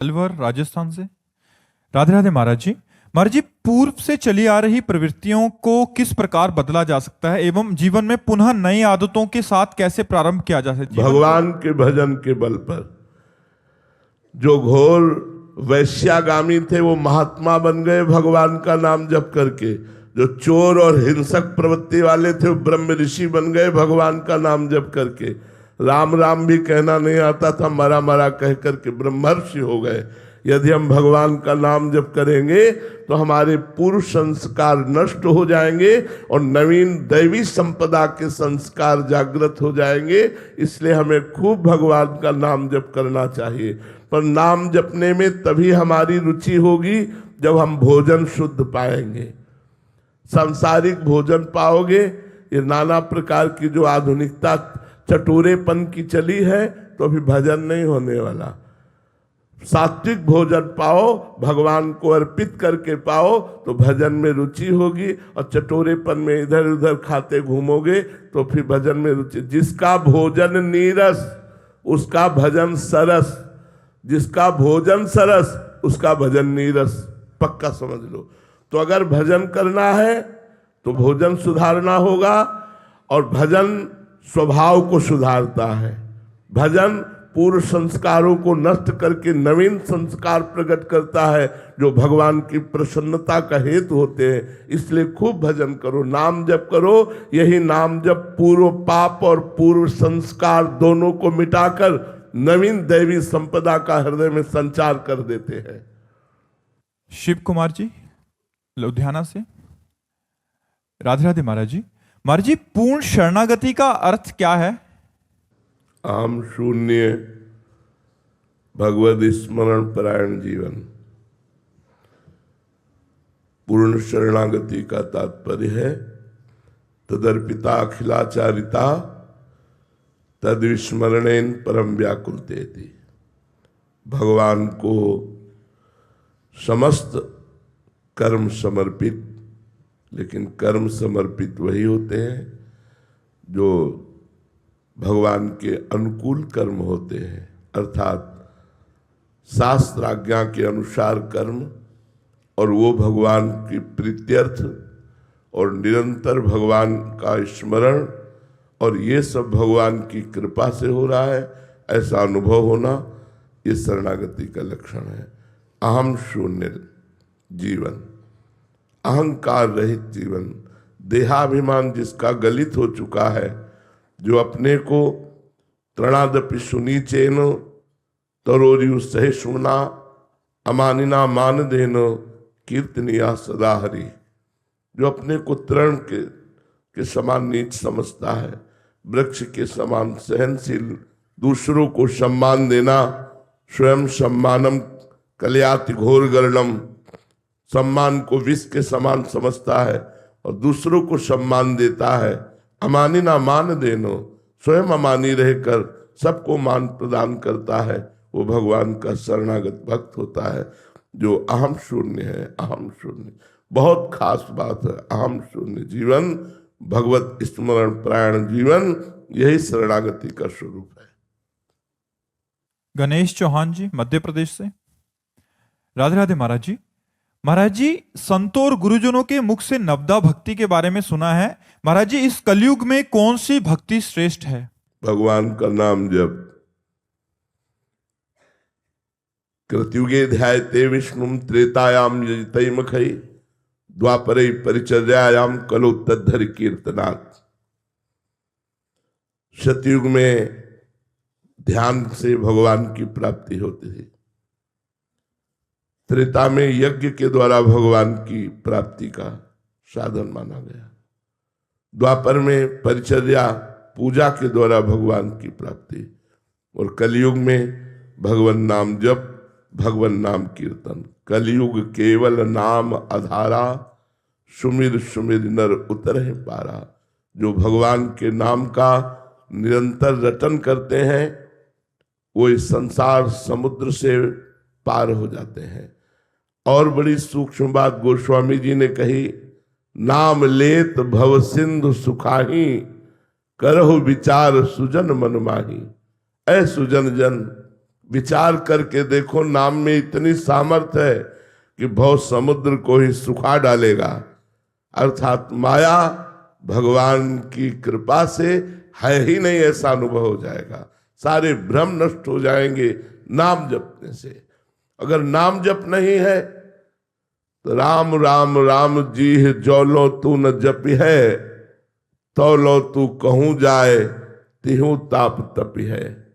अलवर राजस्थान से। राधे राधे महाराज जी। महाराज जी, पूर्व से चली आ रही प्रवृत्तियों को किस प्रकार बदला जा सकता है एवं जीवन में पुनः नई आदतों के साथ कैसे प्रारंभ किया जा सकता है? भगवान के भजन के बल पर। जो घोर वैश्यागामी थे वो महात्मा बन गए भगवान का नाम जप करके। जो चोर और हिंसक प्रवृत्ति वाले थे वो ब्रह्म ऋषि बन गए भगवान का नाम जप करके। राम राम भी कहना नहीं आता था, मरा मरा कह करके ब्रह्मर्षि हो गए। यदि हम भगवान का नाम जप करेंगे तो हमारे पूर्व संस्कार नष्ट हो जाएंगे और नवीन दैवी संपदा के संस्कार जागृत हो जाएंगे। इसलिए हमें खूब भगवान का नाम जप करना चाहिए। पर नाम जपने में तभी हमारी रुचि होगी जब हम भोजन शुद्ध पाएंगे। सांसारिक भोजन पाओगे, ये नाना प्रकार की जो आधुनिकता चटोरेपन की चली है, तो अभी भजन नहीं होने वाला। सात्विक भोजन पाओ, भगवान को अर्पित करके पाओ, तो भजन में रुचि होगी। और चटोरेपन में इधर उधर खाते घूमोगे तो फिर भजन में रुचि। जिसका भोजन नीरस उसका भजन सरस, जिसका भोजन सरस उसका भजन नीरस, पक्का समझ लो। तो अगर भजन करना है तो भोजन सुधारना होगा। और भजन स्वभाव को सुधारता है। भजन पूर्व संस्कारों को नष्ट करके नवीन संस्कार प्रकट करता है, जो भगवान की प्रसन्नता का हेतु होते हैं। इसलिए खूब भजन करो, नाम जप करो। यही नाम जप पूर्व पाप और पूर्व संस्कार दोनों को मिटाकर नवीन दैवी संपदा का हृदय में संचार कर देते हैं। शिव कुमार जी लुधियाना से। राधे राधे महाराज जी। महाराज जी, पूर्ण शरणागति का अर्थ क्या है? आम शून्य भगवद स्मरण परायण जीवन। पूर्ण शरणागति का तात्पर्य है तदर्पिता अखिलाचारिता तद्विस्मरणेन परम व्याकुलतेति। भगवान को समस्त कर्म समर्पित, लेकिन कर्म समर्पित वही होते हैं जो भगवान के अनुकूल कर्म होते हैं, अर्थात शास्त्राज्ञा के अनुसार कर्म, और वो भगवान की प्रीत्यर्थ और निरंतर भगवान का स्मरण, और ये सब भगवान की कृपा से हो रहा है, ऐसा अनुभव होना, ये शरणागति का लक्षण है। अहम शून्य जीवन, अहंकार रहित जीवन, देहाभिमान जिसका गलित हो चुका है, जो अपने को तृणादपि सुनीचेन तरोरियु सहिष्णुना अमानिना मान देन कीर्तनिया सदा हरि। जो अपने को तृण के समान नीच समझता है, वृक्ष के समान सहनशील, दूसरों को सम्मान देना, स्वयं सम्मानम कल्याति घोर गर्णम, सम्मान को विष के समान समझता है और दूसरों को सम्मान देता है। अमानिना मान देनो, स्वयं अमानी रहकर सबको मान प्रदान करता है, वो भगवान का शरणागत भक्त होता है। जो अहम शून्य है, अहम शून्य, बहुत खास बात है। अहम शून्य जीवन, भगवत स्मरण प्राण जीवन, यही शरणागति का स्वरूप है। गणेश चौहान जी मध्य प्रदेश से। राधे राधे महाराज जी। महाराज जी, संतों और गुरुजनों के मुख से नवदा भक्ति के बारे में सुना है। महाराज जी, इस कलयुग में कौन सी भक्ति श्रेष्ठ है? भगवान का नाम जप। कृतयुगे ध्यायते विष्णुम त्रेतायाम यजितैमखै द्वापरे परिचर्यायाम कलो तद्धरि कीर्तनात्। सतयुग में ध्यान से भगवान की प्राप्ति होती थी। त्रेता में यज्ञ के द्वारा भगवान की प्राप्ति का साधन माना गया। द्वापर में परिचर्या पूजा के द्वारा भगवान की प्राप्ति, और कलयुग में भगवान नाम जप, भगवान नाम कीर्तन। कलयुग केवल नाम आधारा, सुमिर सुमिर नर उतरहि पारा। जो भगवान के नाम का निरंतर रटन करते हैं वो इस संसार समुद्र से पार हो जाते हैं। और बड़ी सूक्ष्म बात गोस्वामी जी ने कही, नाम लेत भव सिंधु सुखाही, करहु विचार सुजन मन माही। ऐ सुजन जन, विचार करके देखो, नाम में इतनी सामर्थ्य है कि भव समुद्र को ही सुखा डालेगा। अर्थात माया भगवान की कृपा से है ही नहीं, ऐसा अनुभव हो जाएगा। सारे भ्रम नष्ट हो जाएंगे नाम जपने से। अगर नाम जप नहीं है तो राम राम राम जी जो लो तू न जपी है, तो लो तू कहूं जाए तिहू ताप तपी है।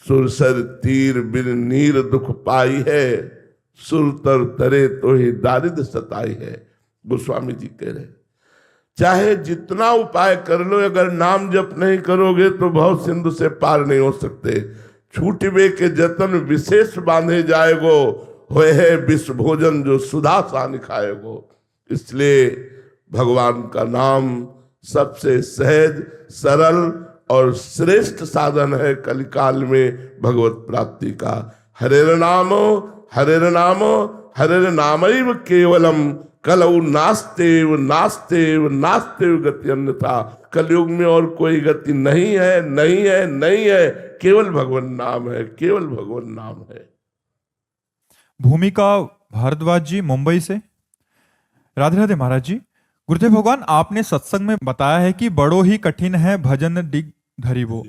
सुरसर तीर बिन नीर दुख पाई है, सुरतर तरे तो ही दारिद्र सताई है। गोस्वामी जी कह रहे, चाहे जितना उपाय कर लो, अगर नाम जप नहीं करोगे तो भव सिंधु से पार नहीं हो सकते। छूटवे के जतन विशेष बांधे जाएगो, होए है विश्व भोजन जो सुधा सान खाएगो। इसलिए भगवान का नाम सबसे सहज, सरल और श्रेष्ठ साधन है कलिकाल में भगवत प्राप्ति का। हरेर नामो हरेर नामो हरेर नामैव केवलम कलौ नास्तेव नास्तेव नास्तेव गति अन्यथा। कलयुग में और कोई गति नहीं है, नहीं है, नहीं है, केवल भगवान नाम है, केवल भगवान नाम है। भूमिका भारद्वाज जी मुंबई से। राधे राधे महाराज जी। गुरुदेव भगवान, आपने सत्संग में बताया है कि बड़ो ही कठिन है भजन डिग धरिबो।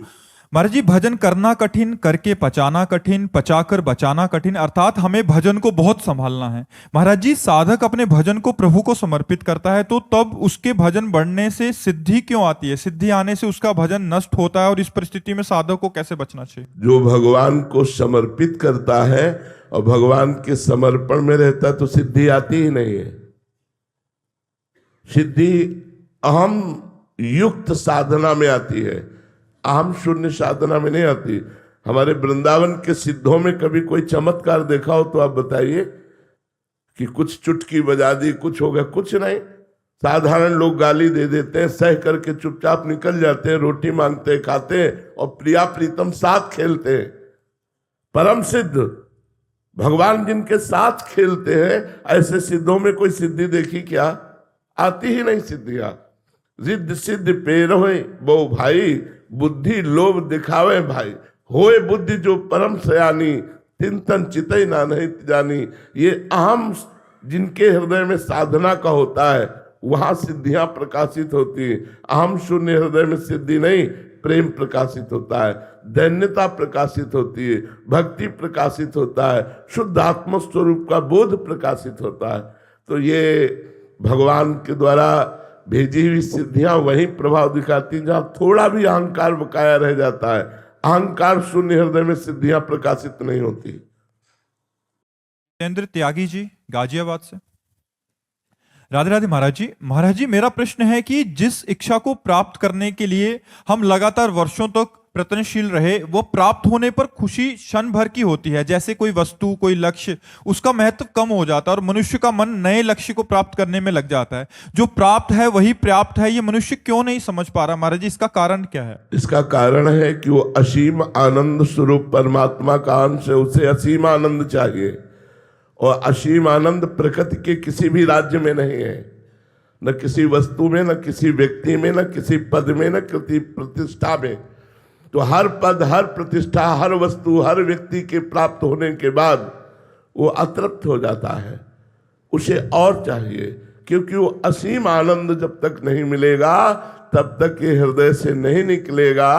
महाराज जी, भजन करना कठिन, करके पचाना कठिन, पचाकर बचाना कठिन, अर्थात हमें भजन को बहुत संभालना है। महाराज जी, साधक अपने भजन को प्रभु को समर्पित करता है तो तब उसके भजन बढ़ने से सिद्धि क्यों आती है? सिद्धि आने से उसका भजन नष्ट होता है और इस परिस्थिति में साधक को कैसे बचना चाहिए? जो भगवान को समर्पित करता है और भगवान के समर्पण में रहता है तो सिद्धि आती ही नहीं है। सिद्धि अहम युक्त साधना में आती है, अहम शून्य साधना में नहीं आती। हमारे वृंदावन के सिद्धों में कभी कोई चमत्कार देखा हो तो आप बताइए कि कुछ चुटकी बजा दी, कुछ हो गया? कुछ नहीं। साधारण लोग गाली दे देते हैं, सह करके चुपचाप निकल जाते हैं, रोटी मांगते हैं, खाते हैं और प्रिया प्रीतम साथ खेलते हैं। परम सिद्ध भगवान जिनके साथ खेलते हैं, ऐसे सिद्धों में कोई सिद्धि देखी क्या? आती ही नहीं सिद्धियां। रिद्ध सिद्ध पेर होए वो भाई, बुद्धि लोभ दिखावे भाई। होए बुद्धि जो परम सयानी, तिन तन चितई ना नहीं जानी। ये अहम जिनके हृदय में साधना का होता है वहां सिद्धियां प्रकाशित होती है। अहम शून्य हृदय में सिद्धि नहीं, प्रेम प्रकाशित होता है, दैन्यता प्रकाशित होती है, भक्ति प्रकाशित होता है, शुद्ध आत्म स्वरूप का बोध प्रकाशित होता है। तो ये भगवान के द्वारा भेजी हुई सिद्धियां वही प्रभाव दिखाती हैं जहां थोड़ा भी अहंकार बकाया रह जाता है। अहंकार शून्य हृदय में सिद्धियां प्रकाशित नहीं होती। जितेंद्र त्यागी जी गाजियाबाद से। राधे राधे महाराज जी। महाराज जी, मेरा प्रश्न है कि जिस इच्छा को प्राप्त करने के लिए हम लगातार वर्षों तक प्रयत्नशील रहे, वो प्राप्त होने पर खुशी क्षण भर की होती है। जैसे कोई वस्तु, कोई लक्ष्य, उसका महत्व कम हो जाता है और मनुष्य का मन नए लक्ष्य को प्राप्त करने में लग जाता है। जो प्राप्त है वही पर्याप्त है, ये मनुष्य क्यों नहीं समझ पा रहा? महाराज जी, इसका कारण क्या है? इसका कारण है कि वो असीम आनंद स्वरूप परमात्मा का अंश है, उसे असीम आनंद चाहिए। और असीम आनंद प्रकृति के किसी भी राज्य में नहीं है, न किसी वस्तु में, न किसी व्यक्ति में, न किसी पद में, न किसी प्रतिष्ठा में। तो हर पद, हर प्रतिष्ठा, हर वस्तु, हर व्यक्ति के प्राप्त होने के बाद वो अतृप्त हो जाता है, उसे और चाहिए। क्योंकि वो असीम आनंद जब तक नहीं मिलेगा तब तक ये हृदय से नहीं निकलेगा।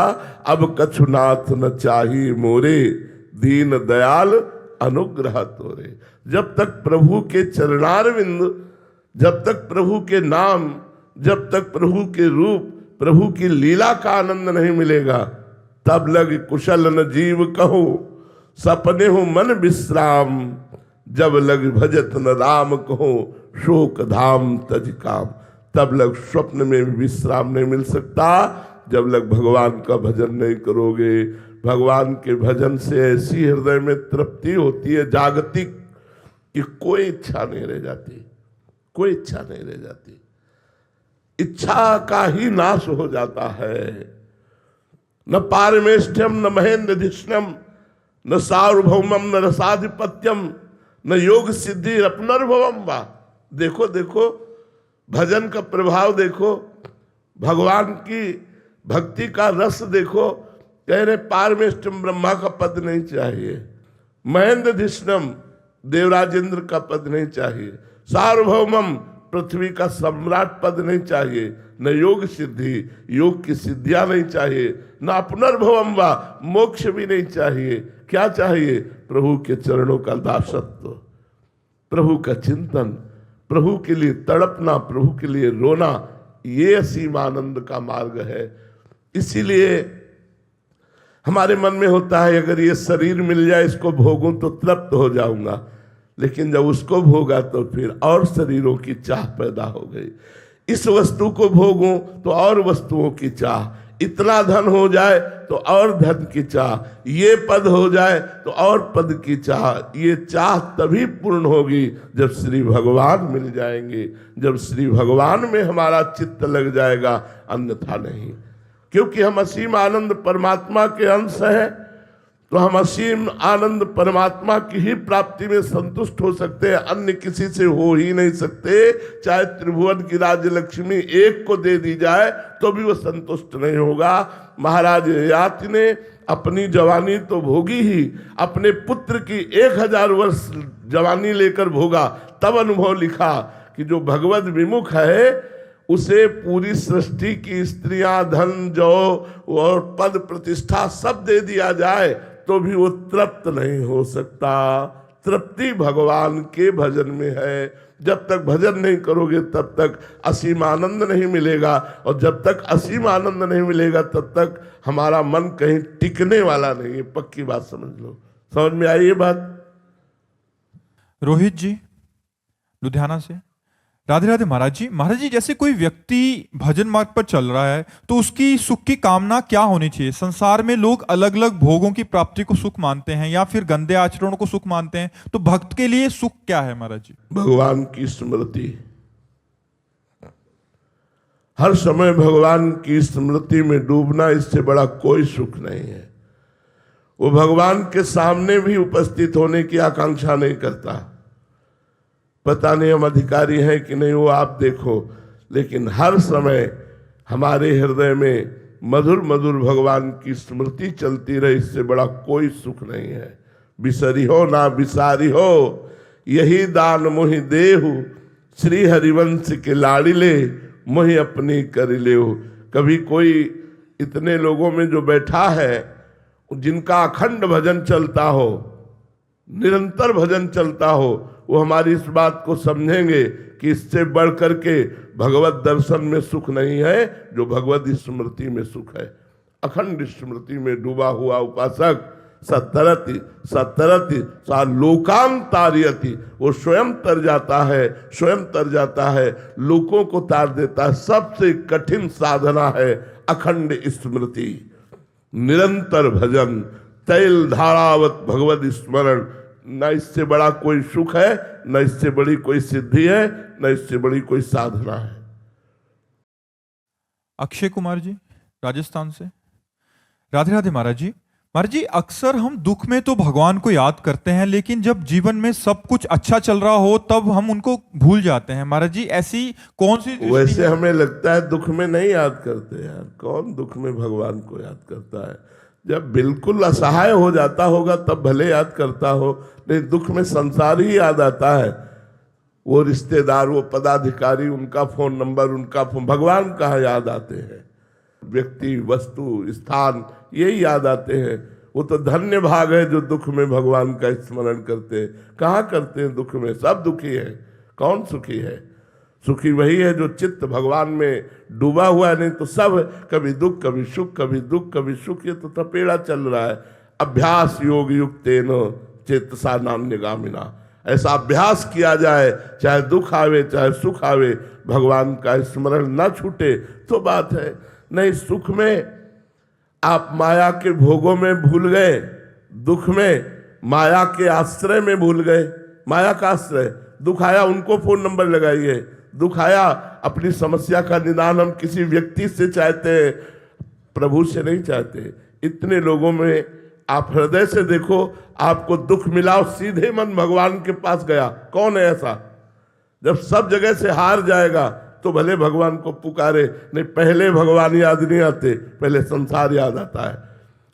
अब कछुनाथ न चाही मोरे, दीन दयाल अनुग्रह तोरे। जब तक प्रभु के चरणारविंद, जब तक प्रभु के नाम, जब तक प्रभु के रूप, प्रभु की लीला का आनंद नहीं मिलेगा, तब लग कुशल न जीव कहो, सपने हो मन विश्राम। जब लग भजत न राम कहो, शोक धाम तज काम। तब लग स्वप्न में भी विश्राम नहीं मिल सकता जब लग भगवान का भजन नहीं करोगे। भगवान के भजन से ऐसी हृदय में तृप्ति होती है जागतिक कि कोई इच्छा नहीं रह जाती, कोई इच्छा नहीं रह जाती। इच्छा का ही नाश हो जाता है। न पारमेष्ठ्यम न महेंद्रधिष्णम न सार्वभौमम न रसाधिपत्यम न योग सिद्धि अपनर्भवम वा। देखो देखो भजन का प्रभाव देखो, भगवान की भक्ति का रस देखो, कह रहे पारमेष्टम ब्रह्मा का पद नहीं चाहिए, महेंद्रधिष्णम देवराजेंद्र का पद नहीं चाहिए, सार्वभौमम पृथ्वी का सम्राट पद नहीं चाहिए, न योग सिद्धि योग की सिद्धियां नहीं चाहिए, न पुनर्भवम व मोक्ष भी नहीं चाहिए। क्या चाहिए? प्रभु के चरणों का दासत्व, प्रभु का चिंतन, प्रभु के लिए तड़पना, प्रभु के लिए रोना, ये असीम आनंद का मार्ग है। इसीलिए हमारे मन में होता है अगर ये शरीर मिल जाए इसको भोगूं तो तृप्त हो जाऊंगा, लेकिन जब उसको भोगा तो फिर और शरीरों की चाह पैदा हो गई। इस वस्तु को भोगूं तो और वस्तुओं की चाह, इतना धन हो जाए तो और धन की चाह, ये पद हो जाए तो और पद की चाह। ये चाह तभी पूर्ण होगी जब श्री भगवान मिल जाएंगे, जब श्री भगवान में हमारा चित्त लग जाएगा, अन्यथा नहीं। क्योंकि हम असीम आनंद परमात्मा के अंश हैं, तो हम असीम आनंद परमात्मा की ही प्राप्ति में संतुष्ट हो सकते हैं, अन्य किसी से हो ही नहीं सकते। चाहे त्रिभुवन की राज्य लक्ष्मी एक को दे दी जाए तो भी वो संतुष्ट नहीं होगा। महाराज ययाति ने अपनी जवानी तो भोगी ही, अपने पुत्र की 1000 वर्ष जवानी लेकर भोगा, तब अनुभव लिखा कि जो भगवत विमुख है उसे पूरी सृष्टि की स्त्रियां, धन, जौ और पद प्रतिष्ठा सब दे दिया जाए तो भी वो तृप्त नहीं हो सकता। तृप्ति भगवान के भजन में है। जब तक भजन नहीं करोगे तब तक असीम आनंद नहीं मिलेगा, और जब तक असीम आनंद नहीं मिलेगा तब तक हमारा मन कहीं टिकने वाला नहीं है। पक्की बात समझ लो। समझ में आई ये बात? रोहित जी लुधियाना से। राधे राधे महाराज जी। महाराज जी, जैसे कोई व्यक्ति भजन मार्ग पर चल रहा है तो उसकी सुख की कामना क्या होनी चाहिए? संसार में लोग अलग अलग भोगों की प्राप्ति को सुख मानते हैं या फिर गंदे आचरणों को सुख मानते हैं, तो भक्त के लिए सुख क्या है महाराज जी? भगवान की स्मृति। हर समय भगवान की स्मृति में डूबना, इससे बड़ा कोई सुख नहीं है। वो भगवान के सामने भी उपस्थित होने की आकांक्षा नहीं करता। पता नहीं हम अधिकारी हैं कि नहीं, वो आप देखो, लेकिन हर समय हमारे हृदय में मधुर मधुर भगवान की स्मृति चलती रहे, इससे बड़ा कोई सुख नहीं है। बिसरी हो ना बिसारी हो, यही दान मोहि देहु, श्री हरिवंश के लाड़िले मोहि अपनी करि लेहु। कभी कोई इतने लोगों में जो बैठा है जिनका अखंड भजन चलता हो, निरंतर भजन चलता हो, वो हमारी इस बात को समझेंगे कि इससे बढ़ करके भगवत दर्शन में सुख नहीं है, जो भगवत स्मृति में सुख है। अखंड स्मृति में डूबा हुआ उपासक सतरति सतरति सा लोकाम तारयति, वो स्वयं तर जाता है, स्वयं तर जाता है, लोगों को तार देता है। सबसे कठिन साधना है अखंड स्मृति, निरंतर भजन, तैल धारावत भगवत स्मरण। न इससे बड़ा कोई सुख है, न इससे बड़ी कोई सिद्धि है, न इससे बड़ी कोई साधना है। अक्षय कुमार जी राजस्थान से। राधे राधे महाराज जी। महाराज जी, अक्सर हम दुख में तो भगवान को याद करते हैं, लेकिन जब जीवन में सब कुछ अच्छा चल रहा हो तब हम उनको भूल जाते हैं। महाराज जी, ऐसी कौन सी दृष्टि वैसे है? हमें लगता है दुख में नहीं याद करते यार। कौन दुख में भगवान को याद करता है? जब बिल्कुल असहाय हो जाता होगा तब भले याद करता हो, नहीं दुख में संसार ही याद आता है। वो रिश्तेदार, वो पदाधिकारी, उनका फोन नंबर, उनका फोन, भगवान कहाँ याद आते हैं? व्यक्ति, वस्तु, स्थान, यही याद आते हैं। वो तो धन्य भाग है जो दुख में भगवान का स्मरण करते हैं। कहाँ करते हैं दुख में? सब दुखी है, कौन सुखी है? सुखी वही है जो चित्त भगवान में डूबा हुआ है, नहीं तो सब कभी दुख कभी सुख, कभी दुख कभी सुख, ये तो तपेड़ा चल रहा है। अभ्यास योग युक्तेन चेतसा नान्यगामिना, ऐसा अभ्यास किया जाए, चाहे दुख आवे चाहे सुख आवे, भगवान का स्मरण न छूटे तो बात है। नहीं, सुख में आप माया के भोगों में भूल गए, दुख में माया के आश्रय में भूल गए। माया का आश्रय, दुख आया उनको फोन नंबर लगाइए, दुख आया अपनी समस्या का निदान हम किसी व्यक्ति से चाहते हैं, प्रभु से नहीं चाहते। इतने लोगों में आप हृदय से देखो, आपको दुख मिला और सीधे मन भगवान के पास गया, कौन है ऐसा? जब सब जगह से हार जाएगा तो भले भगवान को पुकारे, नहीं पहले भगवान याद नहीं आते, पहले संसार याद आता है।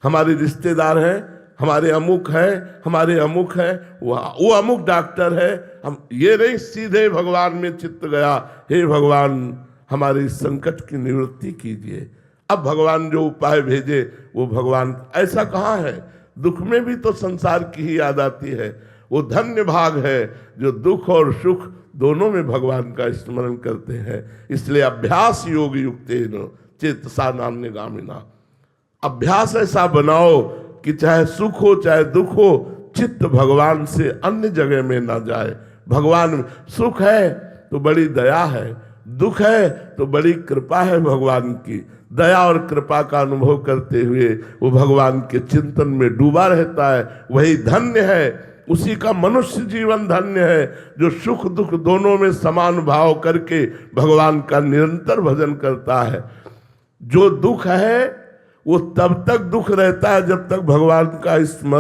हमारे रिश्तेदार हैं, हमारे अमुक है, हमारे अमुक है, वो अमुक डॉक्टर है। हम ये नहीं सीधे भगवान में चित्त गया, हे भगवान हमारे इस संकट की निवृत्ति कीजिए। अब भगवान जो उपाय भेजे वो भगवान, ऐसा कहाँ है? दुख में भी तो संसार की ही याद आती है। वो धन्य भाग है जो दुख और सुख दोनों में भगवान का स्मरण करते हैं। इसलिए अभ्यास योग युक्तेन चेतसा नान्य गामिना, अभ्यास ऐसा बनाओ कि चाहे सुख हो चाहे दुख हो, चित्त भगवान से अन्य जगह में ना जाए। भगवान, सुख है तो बड़ी दया है, दुख है तो बड़ी कृपा है भगवान की। दया और कृपा का अनुभव करते हुए वो भगवान के चिंतन में डूबा रहता है, वही धन्य है। उसी का मनुष्य जीवन धन्य है जो सुख दुख दोनों में समान भाव करके भगवान का निरंतर भजन करता है। जो दुख है वो तब तक दुख रहता है जब तक भगवान का स्मरण